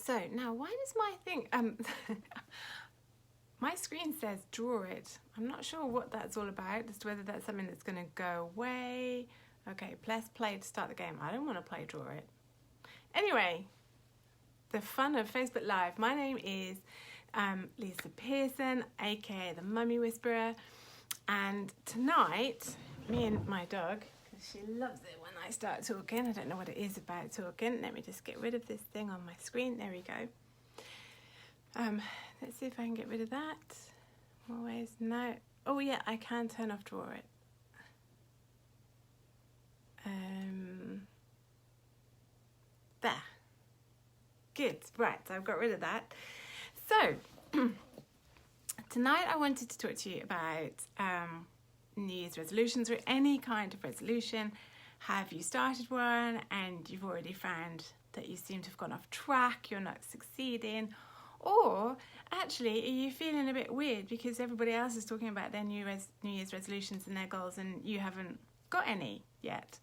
So now, why does my thing, my screen says draw it. I'm not sure what that's all about, as to whether that's something that's going to go away. Okay, press play to start the game. I don't want to play draw it. Anyway, the fun of Facebook Live. My name is Lisa Pearson, aka the Mummy Whisperer, and tonight, me and my dog, because she loves it when I start talking. I don't know what it is about talking. Let me just get rid of this thing on my screen. There we go. Let's see if I can get rid of that. More ways. No. Oh yeah, I can turn off draw it. There. Good. Right, so I've got rid of that. So, tonight I wanted to talk to you about New Year's resolutions, or any kind of resolution. Have you started one and you've already found that you seem to have gone off track, you're not succeeding? Or actually, are you feeling a bit weird because everybody else is talking about their New Year's resolutions and their goals and you haven't got any yet?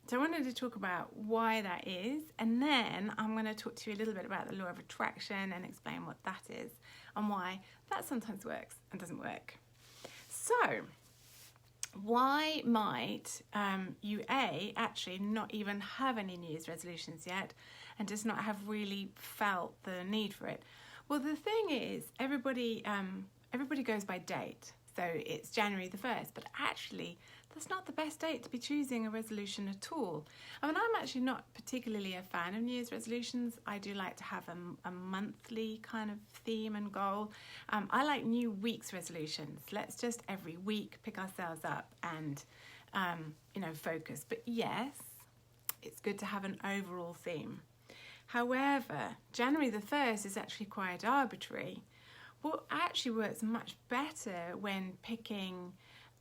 So I wanted to talk about why that is, and then I'm going to talk to you a little bit about the law of attraction and explain what that is and why that sometimes works and doesn't work. So, why might you actually not even have any New Year's resolutions yet and just not have really felt the need for it? Well, the thing is, everybody goes by date. So it's January the 1st, but actually that's not the best date to be choosing a resolution at all. I mean, I'm actually not particularly a fan of New Year's resolutions. I do like to have a monthly kind of theme and goal. I like new week's resolutions. Let's just every week pick ourselves up and, focus. But yes, it's good to have an overall theme. However, January the 1st is actually quite arbitrary. What actually works much better when picking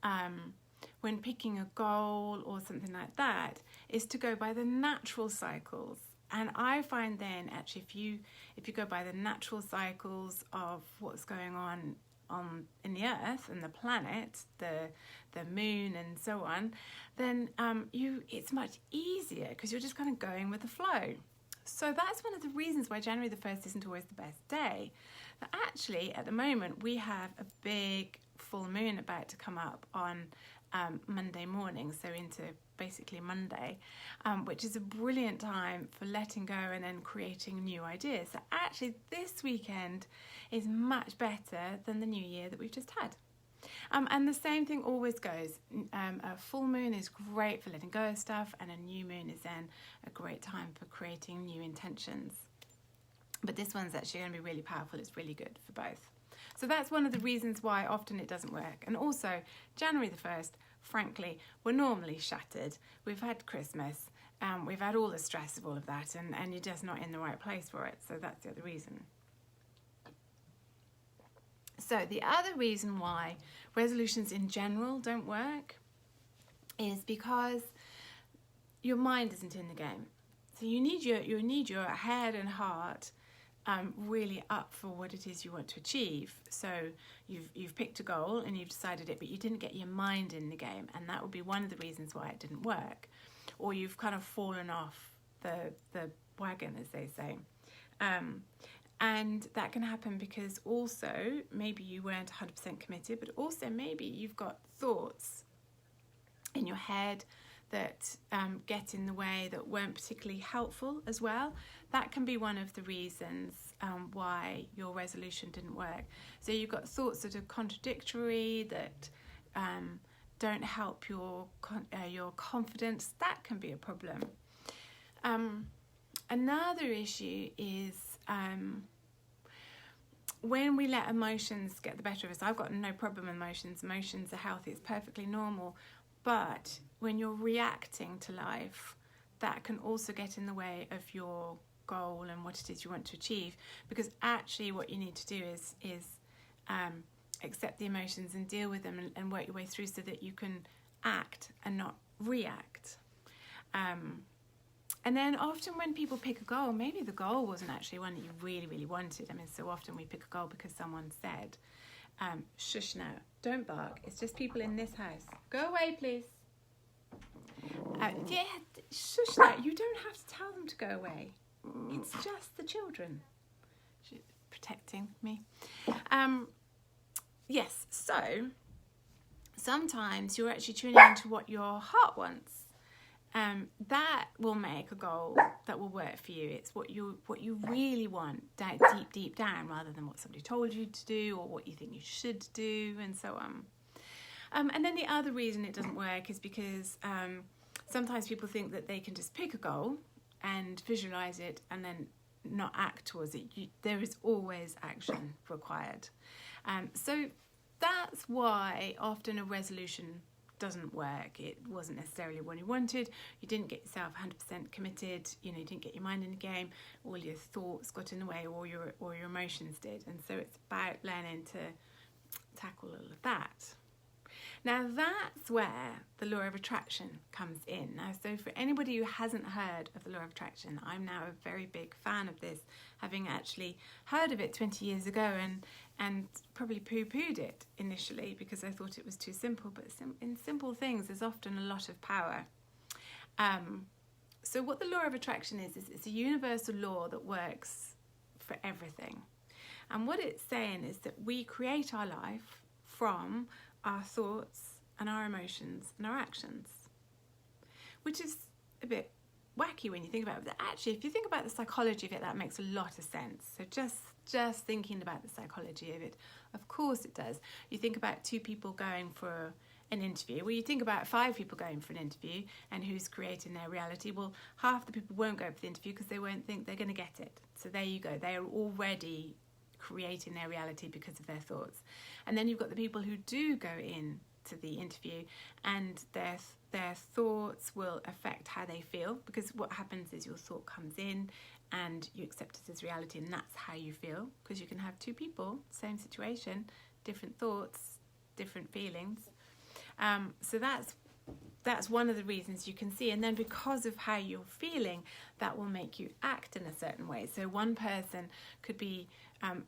a goal or something like that is to go by the natural cycles. And I find then actually if you go by the natural cycles of what's going on in the earth and the planet, the moon and so on, then it's much easier because you're just kind of going with the flow. So that's one of the reasons why January the 1st isn't always the best day. But actually, at the moment, we have a big full moon about to come up on Monday morning, so into basically Monday, which is a brilliant time for letting go and then creating new ideas. So actually, this weekend is much better than the new year that we've just had. And the same thing always goes. A full moon is great for letting go of stuff, and a new moon is then a great time for creating new intentions. But this one's actually going to be really powerful. It's really good for both. So that's one of the reasons why often it doesn't work. And also, January the 1st, frankly, we're normally shattered. We've had Christmas, we've had all the stress of all of that, and you're just not in the right place for it. So that's the other reason. So the other reason why resolutions in general don't work is because your mind isn't in the game. So you need your head and heart really up for what it is you want to achieve. So you've picked a goal and you've decided it, but you didn't get your mind in the game, and that would be one of the reasons why it didn't work. Or you've kind of fallen off the wagon, as they say. And that can happen because also maybe you weren't 100% committed, but also maybe you've got thoughts in your head that get in the way that weren't particularly helpful as well. That can be one of the reasons why your resolution didn't work. So you've got thoughts that are contradictory, that don't help your confidence. That can be a problem. Another issue is when we let emotions get the better of us. I've got no problem with emotions. Emotions are healthy. It's perfectly normal. But when you're reacting to life, that can also get in the way of your goal and what it is you want to achieve. Because actually what you need to do is accept the emotions and deal with them and work your way through so that you can act and not react. And then often when people pick a goal, maybe the goal wasn't actually one that you really, really wanted. I mean, so often we pick a goal because someone said, shush now, don't bark, it's just people in this house. Go away, please. Shush now, you don't have to tell them to go away. It's just the children protecting me. Yes, so sometimes you're actually tuning into what your heart wants. That will make a goal that will work for you. It's what you really want deep down, rather than what somebody told you to do or what you think you should do, and so on. And then the other reason it doesn't work is because sometimes people think that they can just pick a goal and visualize it and then not act towards it. There is always action required. So that's why often a resolution doesn't work. It wasn't necessarily what you wanted. You didn't get yourself 100% committed. You didn't get your mind in the game. All your thoughts got in the way, or your emotions did. And so it's about learning to tackle all of that. Now that's where the law of attraction comes in. Now, so for anybody who hasn't heard of the law of attraction, I'm now a very big fan of this, having actually heard of it 20 years ago and probably poo-pooed it initially because I thought it was too simple. But in simple things, there's often a lot of power. So what the law of attraction is it's a universal law that works for everything. And what it's saying is that we create our life from our thoughts and our emotions and our actions, which is a bit wacky when you think about it. But actually, if you think about the psychology of it, that makes a lot of sense. So just thinking about the psychology of it, of course it does. You think about two people going for an interview. Well, you think about 5 people going for an interview and who's creating their reality. Well, half the people won't go for the interview because they won't think they're going to get it. So there you go. They are already creating their reality because of their thoughts. And then you've got the people who do go in to the interview and their thoughts will affect how they feel, because what happens is your thought comes in and you accept it as reality, and that's how you feel, because you can have 2 people, same situation, different thoughts, different feelings. So that's one of the reasons you can see. And then because of how you're feeling, that will make you act in a certain way. So one person could be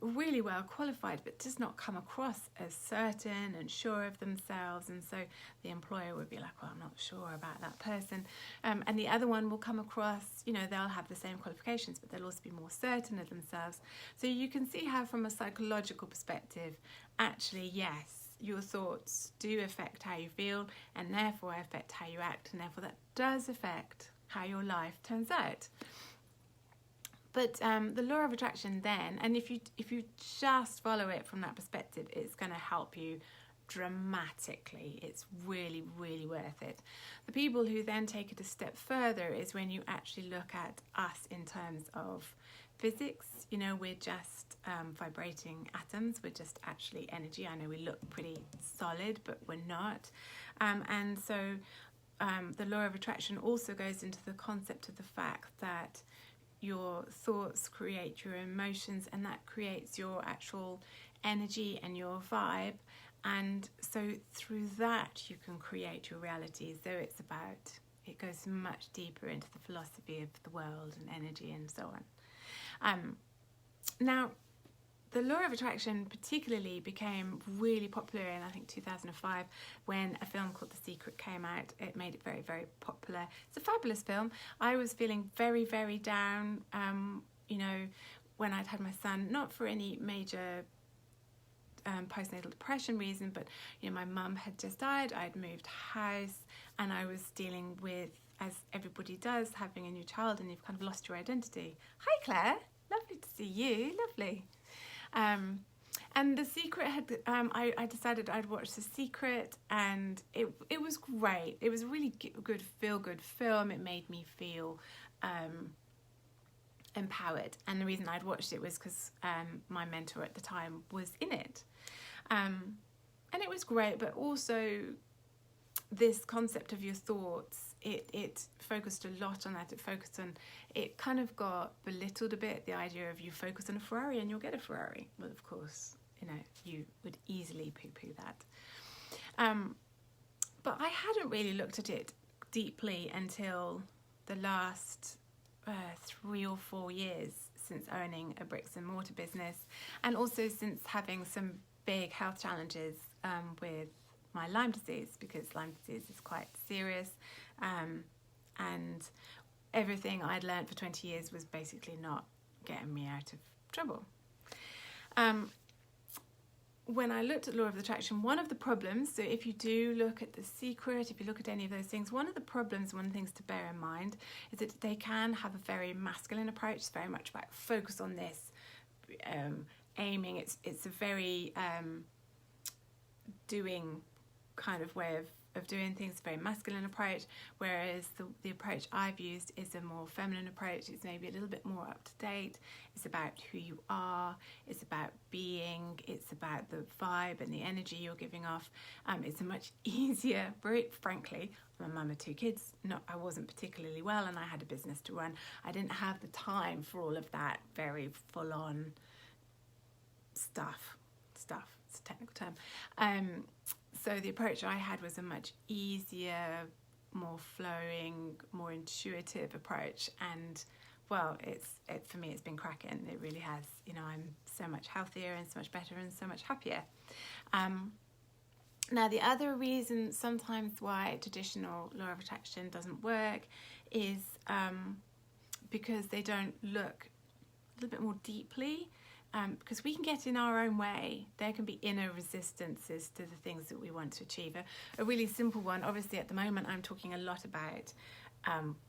really well qualified but does not come across as certain and sure of themselves, and so the employer would be like, well, I'm not sure about that person. And the other one will come across, they'll have the same qualifications but they'll also be more certain of themselves. So you can see how from a psychological perspective, actually, yes, your thoughts do affect how you feel and therefore affect how you act, and therefore that does affect how your life turns out. But the law of attraction then, and if you just follow it from that perspective, it's going to help you dramatically. It's really, really worth it. The people who then take it a step further is when you actually look at us in terms of physics. We're just vibrating atoms. We're just actually energy. I know we look pretty solid, but we're not. And so the law of attraction also goes into the concept of the fact that your thoughts create your emotions, and that creates your actual energy and your vibe. And so through that, you can create your reality. So it goes much deeper into the philosophy of the world and energy and so on. Now, the law of attraction particularly became really popular in, I think, 2005 when a film called The Secret came out. It made it very, very popular. It's a fabulous film. I was feeling very, very down, when I'd had my son, not for any major postnatal depression reason, but, my mum had just died. I'd moved house and I was dealing with, as everybody does, having a new child, and you've kind of lost your identity. Hi, Claire. Lovely to see you. Lovely. And The Secret had, I decided I'd watch The Secret, and it was great. It was a really good, feel-good film. It made me feel empowered. And the reason I'd watched it was because my mentor at the time was in it. And it was great, but also this concept of your thoughts, it focused a lot on that. It kind of got belittled a bit, the idea of you focus on a Ferrari and you'll get a Ferrari. Well, of course, you would easily poo-poo that. But I hadn't really looked at it deeply until the last 3 or 4 years since owning a bricks and mortar business, and also since having some big health challenges with my Lyme disease, because Lyme disease is quite serious, and everything I'd learned for 20 years was basically not getting me out of trouble. When I looked at law of attraction, one of the problems, so if you do look at The Secret, if you look at any of those things, one of the problems, one of the things to bear in mind is that they can have a very masculine approach. It's very much about focus on this, aiming. It's a very doing kind of way of doing things, very masculine approach, whereas the approach I've used is a more feminine approach. It's maybe a little bit more up to date. It's about who you are, it's about being, it's about the vibe and the energy you're giving off. It's a much easier, very frankly, I'm a mum of 2 kids, I wasn't particularly well, and I had a business to run. I didn't have the time for all of that very full-on stuff, it's a technical term. So the approach I had was a much easier, more flowing, more intuitive approach, and well, for me it's been cracking. It really has. I'm so much healthier and so much better and so much happier. Now the other reason sometimes why traditional law of attraction doesn't work is because they don't look a little bit more deeply. Because we can get in our own way. There can be inner resistances to the things that we want to achieve. A really simple one, obviously at the moment I'm talking a lot about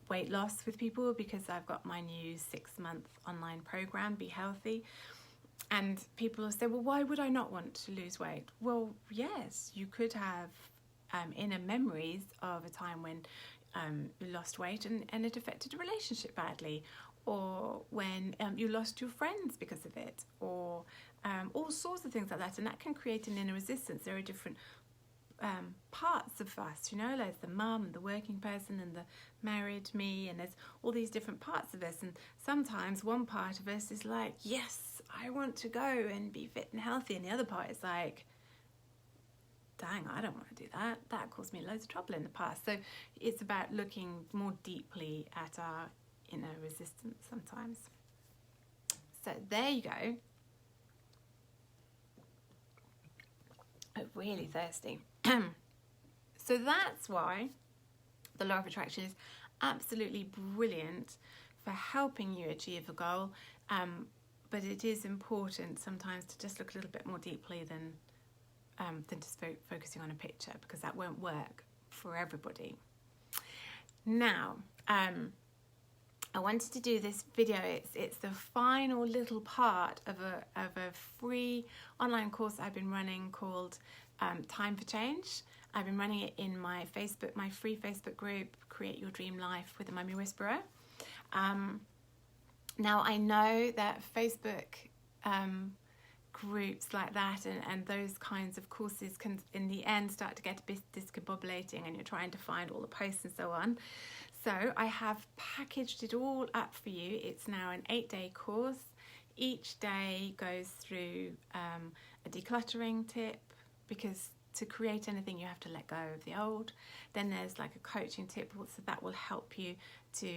weight loss with people, because I've got my new 6-month online program, Be Healthy. And people will say, well, why would I not want to lose weight? Well, yes, you could have inner memories of a time when you lost weight and it affected a relationship badly, or when you lost your friends because of it, or all sorts of things like that. And that can create an inner resistance. There are different parts of us, there's the mum and the working person and the married me, and there's all these different parts of us. And sometimes one part of us is like, yes, I want to go and be fit and healthy. And the other part is like, dang, I don't want to do that. That caused me loads of trouble in the past. So it's about looking more deeply at our inner resistance sometimes. So there you go. I'm really thirsty. So that's why the law of attraction is absolutely brilliant for helping you achieve a goal. But it is important sometimes to just look a little bit more deeply than just focusing on a picture, because that won't work for everybody. Now, I wanted to do this video. It's the final little part of a free online course I've been running called Time for Change. I've been running it in my free Facebook group, Create Your Dream Life with the Mummy Whisperer. Now I know that Facebook groups like that and those kinds of courses can in the end start to get a bit discombobulating, and you're trying to find all the posts and so on. So I have packaged it all up for you. It's now an 8-day course. Each day goes through a decluttering tip, because to create anything you have to let go of the old. Then there's like a coaching tip, so that will help you to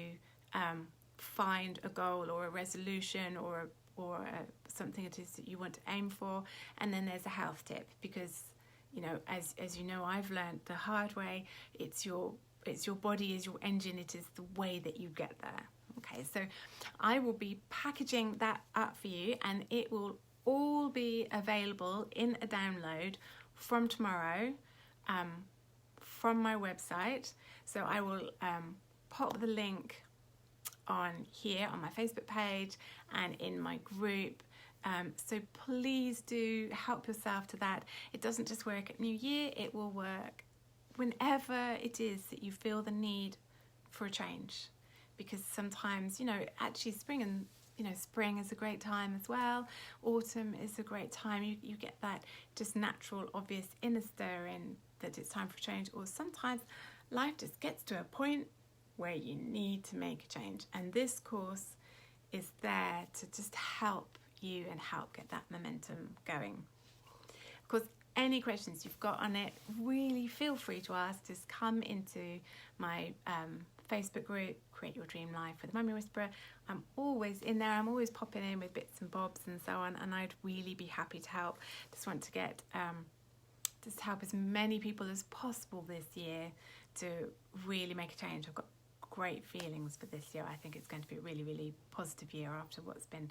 find a goal or a resolution or something it is that you want to aim for. And then there's a health tip, because as you know, I've learned the hard way, it's your body is your engine. It is the way that you get there. Okay, so I will be packaging that up for you, and it will all be available in a download from tomorrow from my website. So I will pop the link on here on my Facebook page and in my group. So please do help yourself to that. It doesn't just work at New Year, it will work whenever it is that you feel the need for a change. Because sometimes, actually spring is a great time as well. Autumn is a great time. You get that just natural, obvious inner stirring that it's time for change. Or sometimes life just gets to a point where you need to make a change. And this course is there to just help you and help get that momentum going. Of course, any questions you've got on it, really feel free to ask. Just come into my Facebook group, Create Your Dream Life with the Mummy Whisperer. I'm always in there. I'm always popping in with bits and bobs and so on, and I'd really be happy to help. Just want to get just help as many people as possible this year to really make a change. I've got great feelings for this year. I think it's going to be a really, really positive year after what's been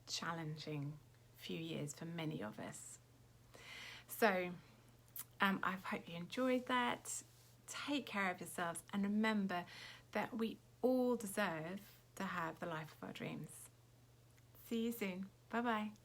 challenging few years for many of us. So I hope you enjoyed that. Take care of yourselves and remember that we all deserve to have the life of our dreams. See you soon. Bye-bye.